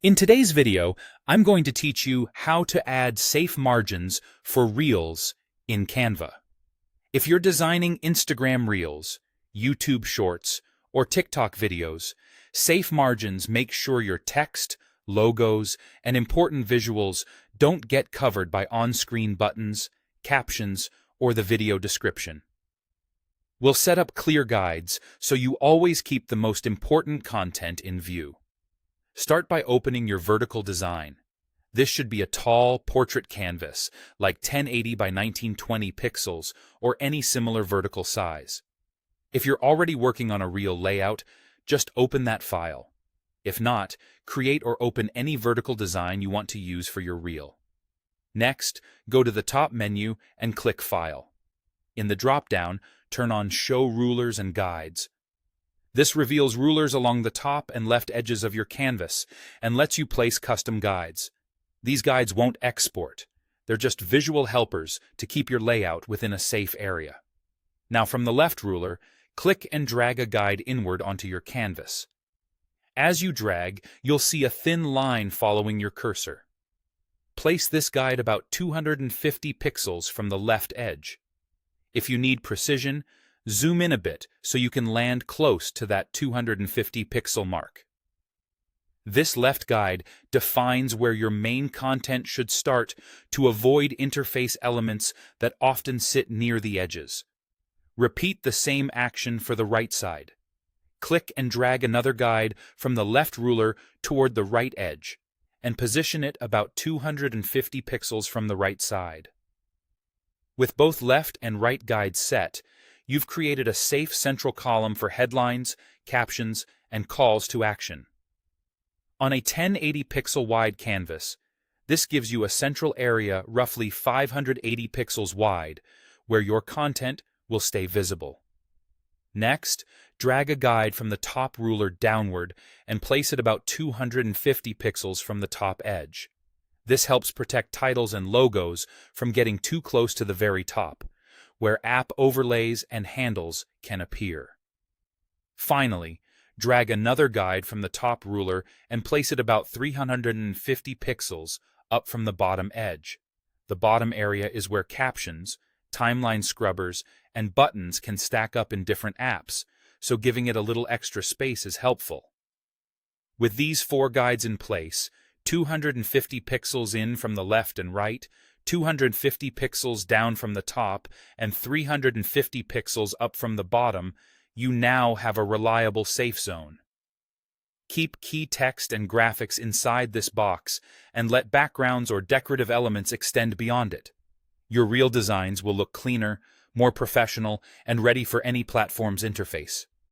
In today's video, I'm going to teach you how to add safe margins for Reels in Canva. If you're designing Instagram Reels, YouTube Shorts, or TikTok videos, safe margins make sure your text, logos, and important visuals don't get covered by on-screen buttons, captions, or the video description. We'll set up clear guides so you always keep the most important content in view. Start by opening your vertical design. This should be a tall portrait canvas, like 1080 by 1920 pixels or any similar vertical size. If you're already working on a reel layout, just open that file. If not, create or open any vertical design you want to use for your reel. Next, go to the top menu and click File. In the drop-down, turn on Show Rulers and Guides. This reveals rulers along the top and left edges of your canvas and lets you place custom guides. These guides won't export. They're just visual helpers to keep your layout within a safe area. Now from the left ruler, click and drag a guide inward onto your canvas. As you drag, you'll see a thin line following your cursor. Place this guide about 250 pixels from the left edge. If you need precision, zoom in a bit so you can land close to that 250 pixel mark. This left guide defines where your main content should start to avoid interface elements that often sit near the edges. Repeat the same action for the right side. Click and drag another guide from the left ruler toward the right edge, and position it about 250 pixels from the right side. With both left and right guides set, you've created a safe central column for headlines, captions, and calls to action. On a 1080 pixel wide canvas, this gives you a central area roughly 580 pixels wide, where your content will stay visible. Next, drag a guide from the top ruler downward and place it about 250 pixels from the top edge. This helps protect titles and logos from getting too close to the very top, where app overlays and handles can appear. Finally, drag another guide from the top ruler and place it about 350 pixels up from the bottom edge. The bottom area is where captions, timeline scrubbers, and buttons can stack up in different apps, so giving it a little extra space is helpful. With these four guides in place, 250 pixels in from the left and right, 250 pixels down from the top, and 350 pixels up from the bottom, you now have a reliable safe zone. Keep key text and graphics inside this box and let backgrounds or decorative elements extend beyond it. Your reel designs will look cleaner, more professional, and ready for any platform's interface.